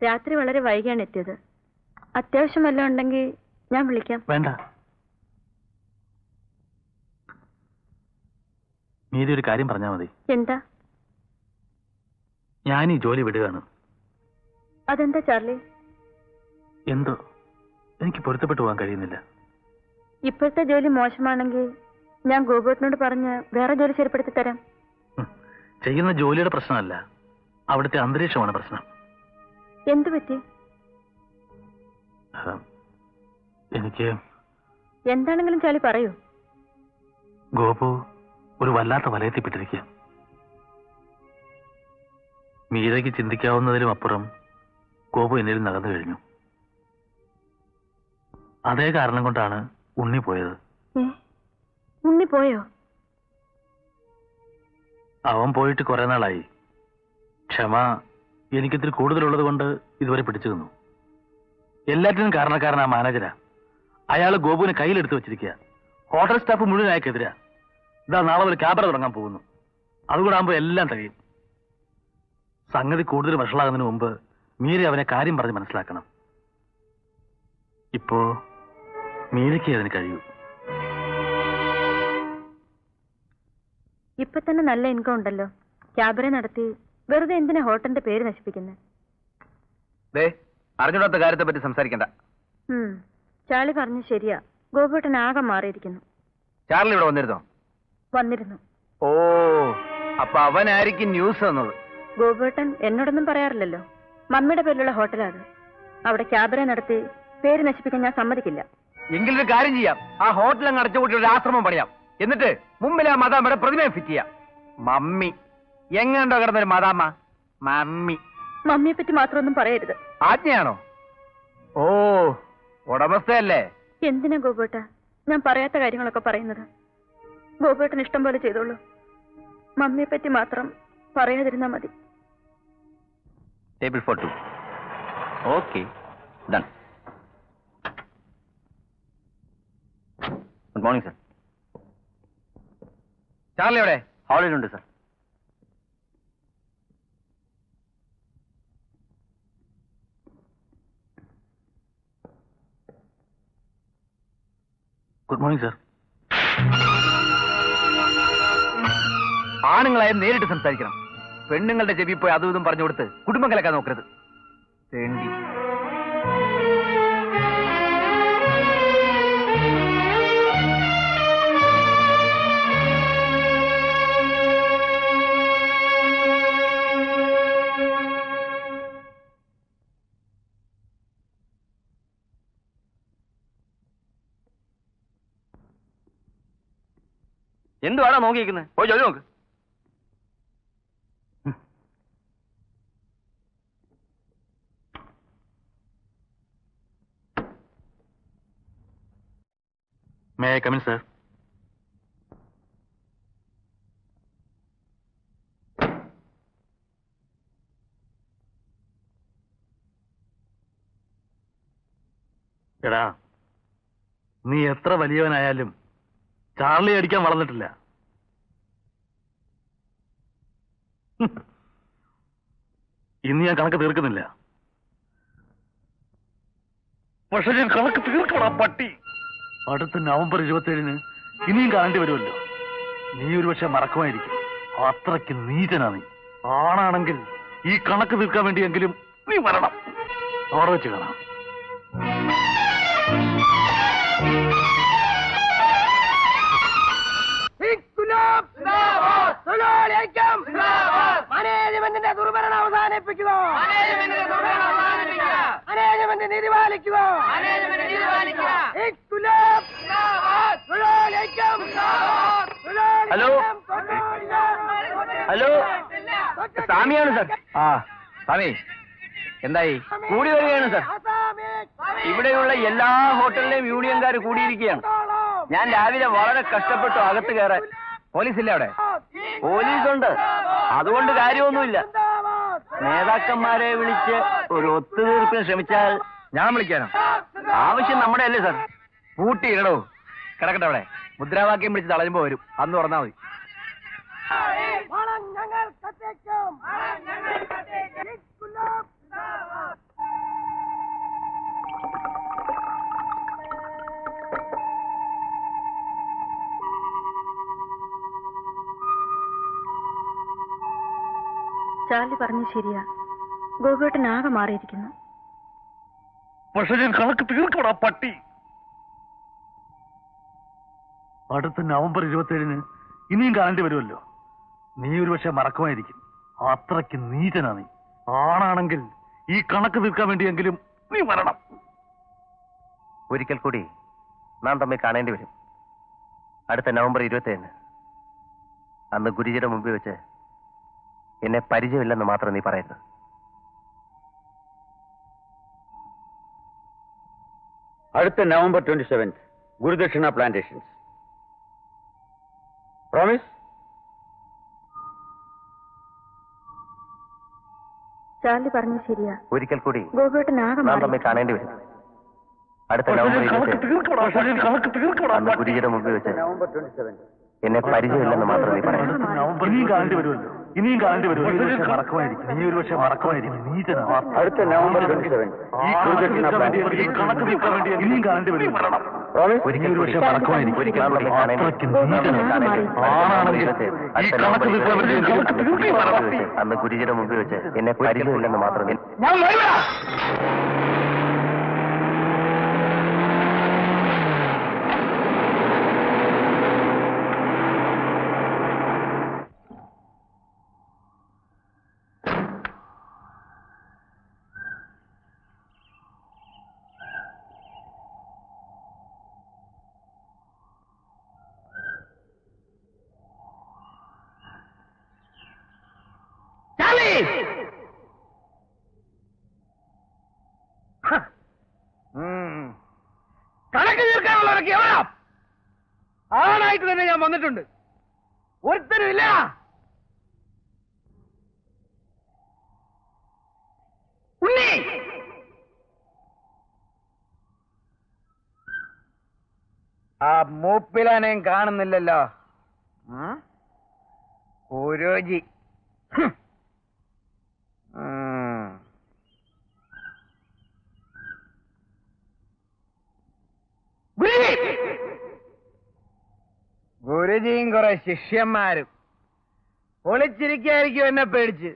രാത്രി വളരെ വൈകിയാണ് എത്തിയത്. അത്യാവശ്യം വല്ലതും ഉണ്ടെങ്കിൽ ഞാൻ വിളിക്കാം. വേണ്ട, നീതി ഒരു കാര്യം പറഞ്ഞാൽ മതി. എന്താ? ഞാൻ ഈ ജോലി വിടുകയാണ്. അതെന്താ ചാർലി? എന്തോ എനിക്ക് പൊരുത്തപ്പെട്ടു പോകാൻ കഴിയുന്നില്ല. ഇപ്പോഴത്തെ ജോലി മോശമാണെങ്കിൽ ഞാൻ ഗോപുരത്തിനോട് പറഞ്ഞ് വേറെ ജോലി ശരിപ്പെടുത്തി തരാം. ചെയ്യുന്ന ജോലിയുടെ പ്രശ്നമല്ല, അവിടുത്തെ അന്തരീക്ഷമാണ് പ്രശ്നം. എന്തു പറ്റി? എനിക്ക് എന്താണെങ്കിലും ചാലി പറയൂ. ഗോപു ഒരു വല്ലാത്ത വലയത്തിപ്പെട്ടിരിക്കുക. മീരയ്ക്ക് ചിന്തിക്കാവുന്നതിലും അപ്പുറം ഗോപു എന്നിൽ നടന്നു കഴിഞ്ഞു. അതേ കാരണം കൊണ്ടാണ് ഉണ്ണി പോയത്. ഉണ്ണി പോയോ? അവൻ പോയിട്ട് കുറെ നാളായി. ക്ഷമ എനിക്കിത്തിരി കൂടുതലുള്ളത് കൊണ്ട് ഇതുവരെ പിടിച്ചു നിന്നു. എല്ലാറ്റിനും കാരണക്കാരൻ ആ മാനേജരാ. അയാള് ഗോപുവിനെ കയ്യിലെടുത്ത് വെച്ചിരിക്കുക. ഹോട്ടൽ സ്റ്റാഫ് മുഴുവൻ അയക്കെതിരാ. ഇതാ നാളെ ഒരു ക്യാബറ തുടങ്ങാൻ പോകുന്നു. അതുകൂടെ ആകുമ്പോൾ എല്ലാം തികയും. സംഗതി കൂടുതൽ വഷളാകുന്നതിന് മുമ്പ് മീര അവനെ കാര്യം പറഞ്ഞ് മനസ്സിലാക്കണം. ഇപ്പോ മീരയ്ക്ക് അതിന് കഴിയൂ. ഇപ്പൊ തന്നെ നല്ല ഇൻകം ഉണ്ടല്ലോ. ക്യാബറെ നടത്തി വെറുതെ എന്തിനാ ഹോട്ടലിന്റെ പേര് നശിപ്പിക്കുന്നത്? അറിഞ്ഞൂടാത്ത കാര്യത്തെ പറ്റി സംസാരിക്കണ്ട. ചാർലി പറഞ്ഞു ശരിയാ. ഗോപുട്ടൻ ആകെ മാറിയിരിക്കുന്നു. ചാർലി ഇവിടെ വന്നിരുന്നോ? വന്നിരുന്നു. ഓ, അപ്പൊ അവനായിരിക്കും ന്യൂസ് തന്നത്. ഗോപുട്ടൻ എന്നോടൊന്നും പറയാറില്ലല്ലോ. മമ്മിയുടെ പേരിലുള്ള ഹോട്ടലാ അത്. അവിടെ ക്യാബറെ നടത്തി പേര് നശിപ്പിക്കാൻ ഞാൻ സമ്മതിക്കില്ല. എങ്കിലൊരു കാര്യം ചെയ്യാം, ആ ഹോട്ടൽ അങ്ങ് അടച്ചുകൂട്ടി ഒരു ആശ്രമം പണിയാം. എന്നിട്ട് മുമ്പിൽ ആ മദാമ്മയുടെ പ്രതിമയെ ഫിറ്റ് ചെയ്യാം. മമ്മി എങ്ങാണ്ടോ കിടന്നൊരു മദാമ്മ. മമ്മി മമ്മിയെ പറ്റി മാത്രമൊന്നും പറയരുത്. ആജ്ഞയാണോ? ഓ, ഉടമസ്ഥയല്ലേ? എന്തിനാ ഗോപേട്ട ഞാൻ പറയാത്ത കാര്യങ്ങളൊക്കെ പറയുന്നത്? ഗോപേട്ടൻ ഇഷ്ടം പോലെ ചെയ്തോളൂ. മമ്മിയെ പറ്റി മാത്രം പറയാതിരുന്നാ മതി. Table for 2. Okay, done. Good morning sir. Charlie എവിടെ? ഹാളിലുണ്ട് സർ. Good morning sir. ആണുങ്ങളായാലും നേരിട്ട് സംസാരിക്കണം. പെണ്ണുങ്ങളുടെ ചെവി പോയി അതും ഇതും പറഞ്ഞു കൊടുത്ത് കുടുംബം കലക്കാൻ നോക്കരുത്. തേണ്ടി. എന്തുവാണോ നോക്കിയിരിക്കുന്നത്? പോയി ജോലി നോക്ക്. May I come in, sir? എടാ, നീ എത്ര വലിയവനായാലും ചാർലി അടിക്കാൻ വളർന്നിട്ടില്ല. ഇന്ന് ഞാൻ കണക്ക് തീർക്കുന്നില്ല. പക്ഷെ ഞാൻ കണക്ക് തീർക്കണ പട്ടി. അടുത്ത നവംബർ 27-ന് ഇനിയും കാണേണ്ടി വരുമല്ലോ. നീ ഒരുപക്ഷെ മറക്കുമായിരിക്കും. അത്രയ്ക്ക് നീചനാ നീ. ആണാണെങ്കിൽ ഈ കണക്ക് തീർക്കാൻ വേണ്ടിയെങ്കിലും നീ വരണം. അവിടെ വെച്ച് കാണാം. മാനേജ്മെന്റിന്റെ ദുർഭരണം അവസാനിപ്പിക്കുക. മാനേജ്മെന്റ് നീതിപാലിക്കുക. ഹലോ ഹലോ, സ്വാമിയാണ് സർ. ആ സ്വാമി, എന്തായി? കൂടി വരികയാണ് സർ. ഇവിടെയുള്ള എല്ലാ ഹോട്ടലിലെയും യൂണിയൻകാർ കൂടിയിരിക്കുകയാണ്. ഞാൻ രാവിലെ വളരെ കഷ്ടപ്പെട്ടു അകത്ത് കയറാൻ. പോലീസില്ല അവിടെ? പോലീസുണ്ട്, അതുകൊണ്ട് കാര്യമൊന്നുമില്ല. നേതാക്കന്മാരെ വിളിച്ച് ഒരു ഒത്തുതീർപ്പിന് ശ്രമിച്ചാൽ ഞാൻ വിളിക്കാനോ? ആവശ്യം നമ്മുടെ അല്ലേ സർ? പൂട്ടിയിടോ. കിടക്കട്ടെ അവിടെ. മുദ്രാവാക്യം വിളിച്ച് തളരുമ്പോ വരും. അന്ന് തുറന്നാ മതി. ചാർലി പറഞ്ഞു ശരിയാ, ഗോപിയേട്ടനാകെ മാറിയിരിക്കുന്നു. പക്ഷെ ഞാൻ കണക്ക് തീർക്കടാ പട്ടി. അടുത്ത നവംബർ 27 ഇനിയും കാണേണ്ടി വരുമല്ലോ. നീ ഒരു പക്ഷെ മറക്കുമായിരിക്കും. അത്രയ്ക്ക് നീചനാ നീ. ആണാണെങ്കിൽ ഈ കണക്ക് തീർക്കാൻ വേണ്ടിയെങ്കിലും നീ മരണം. ഒരിക്കൽ കൂടി നാം തമ്മിൽ കാണേണ്ടി വരും. അടുത്ത നവംബർ 27 അന്ന് ഗുരുജിയുടെ മുമ്പിൽ വെച്ച് എന്നെ പരിചയമില്ലെന്ന് മാത്രം നീ പറയരുത്. അടുത്ത നവംബർ 27 ഗുരുദക്ഷിണ പ്ലാന്റേഷൻസ്. പ്രോമിസ്? ചാർലി പറഞ്ഞു ശരിയാ, ഒരിക്കൽ കൂടി ഗോപിയേട്ടനാകെ നാം തമ്മിൽ കാണേണ്ടി വരും. അടുത്ത നവംബർ 27 അന്ന് ഗുരുജിയുടെ മുമ്പിൽ വെച്ച് നവംബർ 27 എന്നെ പരിചയമില്ലെന്ന് മാത്രം നീ പറയരുത്. ഇനിയും കാണേണ്ടി വരുമല്ലോ. ഇനിയും കാണേണ്ടി വരുമല്ലോ. മറക്കുമായിരിക്കും. നീ ഒരു പക്ഷെ മറക്കുമായിരിക്കും. നീചനാ. അടുത്ത നവംബർ 27 ഈ ഗുരുദക്ഷിണ പ്ലാന്റേഷൻസ്. ഈ കണക്ക് തീർക്കാൻ വേണ്ടി ഇനിയും കാണേണ്ടി വരും. പ്രോമിസ്? ഒരിക്കൽ കൂടി മറക്കുമായിരിക്കും. ഒരിക്കൽ കൂടി കാണേണ്ടി വരും. അന്ന് ഗുരുജിയുടെ മുമ്പിൽ വെച്ച് എന്നെ പരിചയമില്ലെന്ന് മാത്രം നീ കണക്ക് തീർക്കാനുള്ളവരൊക്കെ എവിടാ? ആണായിട്ട് തന്നെ ഞാൻ വന്നിട്ടുണ്ട്. ഒരുത്തരും ഇല്ല. ഉണ്ണി, ആ മൂപ്പിലാനേം കാണുന്നില്ലല്ലോ. ഓരോജി ഗുരുജിയും കുറെ ശിഷ്യന്മാരും ഒളിച്ചിരിക്കായിരിക്കും എന്നെ പേടിച്ച്.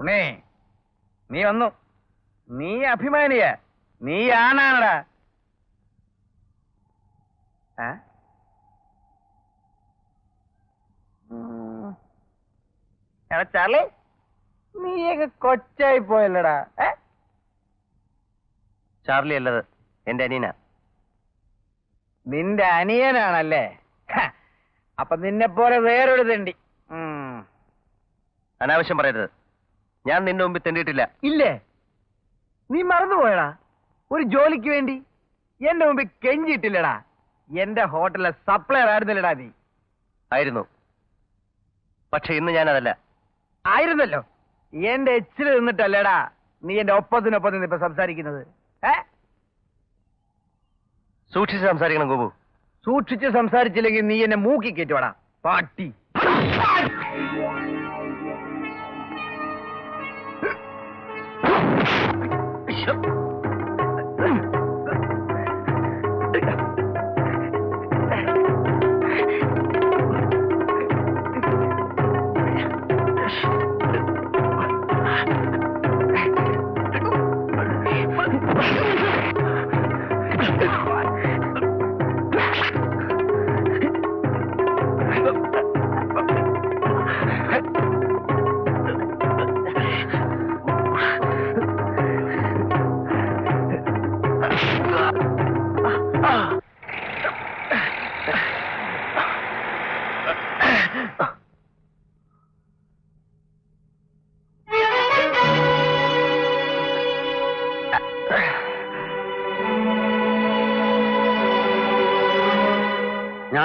ഉണ്ണേ, നീ വന്നു. നീ അഭിമാനിയ. നീ ആണാണടാ. ചാർലി, നീയൊക്കെ കൊച്ചായി പോയല്ലടാ. ചാർലി അല്ലത്, എന്റെ അനിയനാ. നിന്റെ അനിയനാണല്ലേ? അപ്പൊ നിന്നെ പോലെ വേറൊരു തെണ്ടി. അനാവശ്യം പറയരുത്. ഞാൻ നിന്റെ മുമ്പിൽ തെണ്ടിയിട്ടില്ല. ഇല്ലേ? നീ മറന്നുപോയടാ. ഒരു ജോലിക്ക് വേണ്ടി എന്റെ മുമ്പിൽ കെഞ്ചിയിട്ടില്ലടാ. എന്റെ ഹോട്ടലിലെ സപ്ലയർ ആയിരുന്നില്ലടാ നീ. ആയിരുന്നു. പക്ഷെ ഇന്ന് ഞാനതല്ല. ആയിരുന്നല്ലോ. എന്റെ എച്ചിൽ നിന്നിട്ടല്ലേടാ നീ എന്റെ ഒപ്പത്തിനൊപ്പം നിന്ന് ഇപ്പൊ സംസാരിക്കുന്നത്. സൂക്ഷിച്ച് സംസാരിക്കണം ഗോപു. സൂക്ഷിച്ച് സംസാരിച്ചില്ലെങ്കിൽ നീ എന്നെ മൂക്കി കയറ്റുവാടാ പാട്ടി.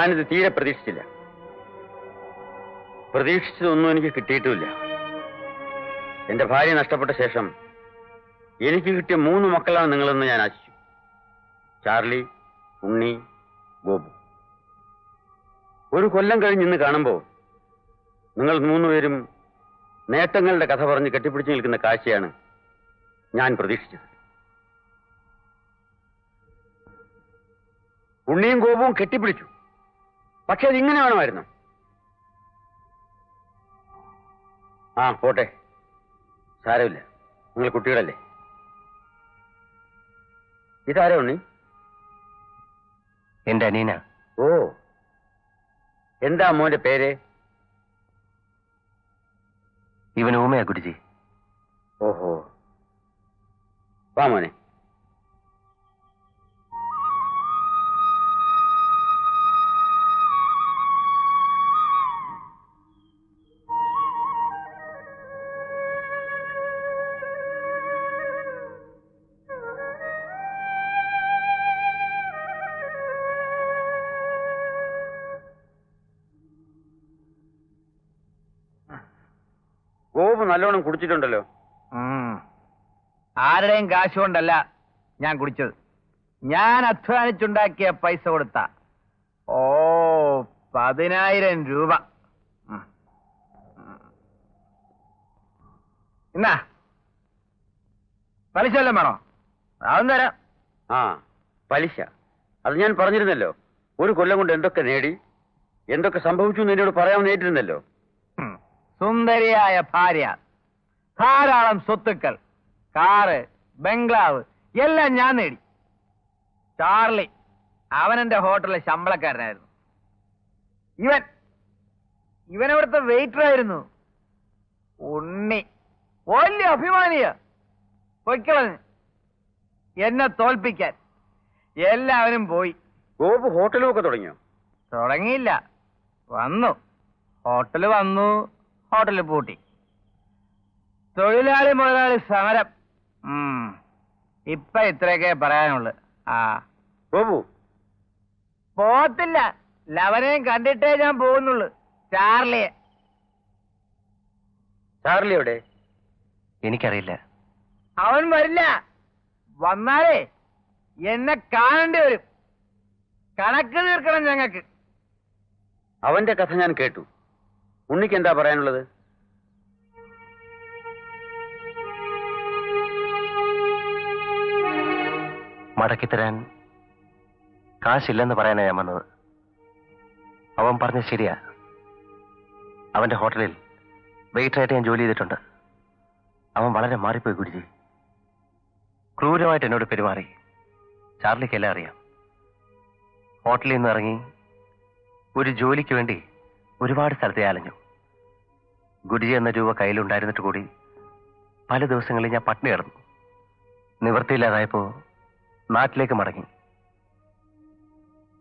ഞാനിത് തീരെ പ്രതീക്ഷിച്ചില്ല. പ്രതീക്ഷിച്ചതൊന്നും എനിക്ക് കിട്ടിയിട്ടുമില്ല. എന്റെ ഭാര്യ നഷ്ടപ്പെട്ട ശേഷം എനിക്ക് കിട്ടിയ 3 മക്കളാണ് നിങ്ങളെന്ന് ഞാൻ ആശിച്ചു. ചാർലി, ഉണ്ണി, ഗോപു. ഒരു കൊല്ലം കഴിഞ്ഞ് ഇന്ന് കാണുമ്പോൾ നിങ്ങൾ 3 പേരും നേട്ടങ്ങളുടെ കഥ പറഞ്ഞ് കെട്ടിപ്പിടിച്ച് നിൽക്കുന്ന കാഴ്ചയാണ് ഞാൻ പ്രതീക്ഷിച്ചത്. ഉണ്ണിയും ഗോപുവും കെട്ടിപ്പിടിച്ചു. പക്ഷെ അതിങ്ങനെ വേണമായിരുന്നു. ആ പോട്ടെ, സാരമില്ല, നിങ്ങൾ കുട്ടികളല്ലേ. ഇതാരോ ഉണ്ണി? എന്റെ അനീന. ഓ, എന്താ മോന്റെ പേര്? ഇവൻ ഊമയാ ഗുരുജി. ഓഹോ, വാ മോനെ. ഗോപു നല്ലോണം കുടിച്ചിട്ടുണ്ടല്ലോ. ആരുടെയും കാശ് കൊണ്ടല്ല ഞാൻ കുടിച്ചത്. ഞാൻ അധ്വാനിച്ചുണ്ടാക്കിയ പൈസ കൊടുത്ത 10,000 രൂപ. എന്നാ പലിശ വല്ലതും വേണോ? അതൊന്നും തരാം. ആ, പലിശ. അത് ഞാൻ പറഞ്ഞിരുന്നല്ലോ. ഒരു കൊല്ലം കൊണ്ട് എന്തൊക്കെ നേടി, എന്തൊക്കെ സംഭവിച്ചു എന്ന് എന്നോട് പറയാൻ നേരിട്ടിരുന്നല്ലോ. സുന്ദരിയായ ഭാര്യ, ധാരാളം സ്വത്തുക്കൾ, കാറ്, ബംഗ്ലാവ് എല്ലാം ഞാൻ നേടി. ചാർലി, അവൻ എന്റെ ഹോട്ടലിലെ ശമ്പളക്കാരനായിരുന്നു. ഇവൻ ഇവിടുത്തെ വെയിറ്ററായിരുന്നു. ഉണ്ണി വലിയ അഭിമാനിയ, പൊയ്ക്കളഞ്ഞ് എന്നെ തോൽപ്പിക്കാൻ. എല്ലാവരും പോയി. ഗോപു ഹോട്ടലും ഒക്കെ തുടങ്ങിയോ? തുടങ്ങിയില്ല, വന്നു. ഹോട്ടല് വന്നു, ഹോട്ടല് പൂട്ടി. തൊഴിലാളി മുതലാളി സമരം. ഇപ്പൊ ഇത്രയൊക്കെ പറയാനുള്ളു. ആ ഗോപു പോത്തില്ല, ലവനെയും കണ്ടിട്ടേ ഞാൻ പോകുന്നുള്ളു. ചാർലിയെ. ചാർലി എവിടെ? എനിക്കറിയില്ല. അവൻ വരില്ല. വന്നാലേ എന്നെ കാണേണ്ടി വരും. കണക്ക് തീർക്കണം ഞങ്ങൾക്ക്. അവന്റെ കഥ ഞാൻ കേട്ടു. ഉണ്ണിക്ക് എന്താ പറയാനുള്ളത്? മടക്കിത്തരാൻ കാശില്ലെന്ന് പറയാനാ ഞാൻ വന്നത്. അവൻ പറഞ്ഞ ശരിയാ. അവന്റെ ഹോട്ടലിൽ വെയിറ്ററായിട്ട് ഞാൻ ജോലി ചെയ്തിട്ടുണ്ട്. അവൻ വളരെ മാറിപ്പോയി ഗുരുജി. ക്രൂരമായിട്ട് എന്നോട് പെരുമാറി. ചാർലിക്കെല്ലാം അറിയാം. ഹോട്ടലിൽ നിന്ന് ഇറങ്ങി ഒരു ജോലിക്ക് വേണ്ടി ഒരുപാട് സ്ഥലത്തെ അലഞ്ഞു. ഗുരുജി എന്ന രൂപ കയ്യിലുണ്ടായിരുന്നിട്ട് കൂടി പല ദിവസങ്ങളിൽ ഞാൻ പട്ടിണി കിടന്നു. നിവൃത്തിയില്ലാതായപ്പോ നാട്ടിലേക്ക് മടങ്ങി.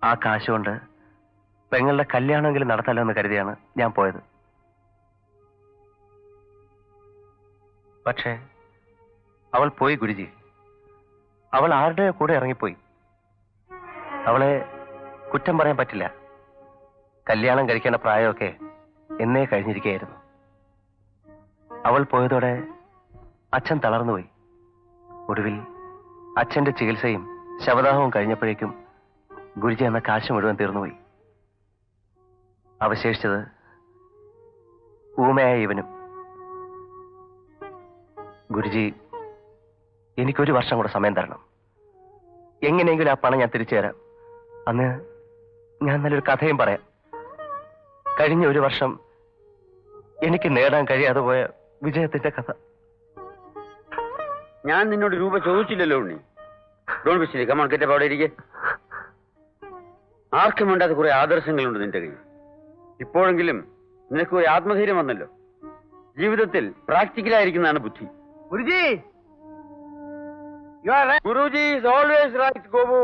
ആ കാശുകൊണ്ട് പെങ്ങളുടെ കല്യാണമെങ്കിലും നടത്തല്ലോ എന്ന് കരുതിയാണ് ഞാൻ പോയത്. പക്ഷേ അവൾ പോയി ഗുരുജി. അവൾ ആരുടെ കൂടെ ഇറങ്ങിപ്പോയി. അവളെ കുറ്റം പറയാൻ പറ്റില്ല. കല്യാണം കഴിക്കേണ്ട പ്രായമൊക്കെ എന്നേ കഴിഞ്ഞിരിക്കുകയായിരുന്നു. അവൾ പോയതോടെ അച്ഛൻ തളർന്നുപോയി. ഒടുവിൽ അച്ഛന്റെ ചികിത്സയും ശവദാഹവും കഴിഞ്ഞപ്പോഴേക്കും ഗുരുജി എന്ന കാശ് മുഴുവൻ തീർന്നുപോയി. അവശേഷിച്ചത് ഊമയായ ഇവനും. ഗുരുജി, എനിക്കൊരു വർഷം കൂടെ സമയം തരണം. എങ്ങനെയെങ്കിലും ആ പണം ഞാൻ തിരിച്ചു തരാം. അന്ന് ഞാൻ നല്ലൊരു കഥയും പറയാം. കഴിഞ്ഞ ഒരു വർഷം എനിക്ക് നേടാൻ കഴിയാതെ പോയ വിജയത്തിന്റെ കഥ. ഞാൻ നിന്നോട് രൂപ ചോദിച്ചില്ലല്ലോ Unni. Don't be silly. Come on, get up. അവിടെ ഇരിക്കെ. ആർക്കും വേണ്ടാത്ത കുറെ ആദർശങ്ങളുണ്ട് നിന്റെ കയ്യിൽ. ഇപ്പോഴെങ്കിലും നിനക്ക് ഒരു ആത്മധൈര്യം വന്നല്ലോ. ജീവിതത്തിൽ പ്രാക്ടിക്കലായിരിക്കുന്നതാണ് ബുദ്ധി. Guruji, Guruji is always right Gopu.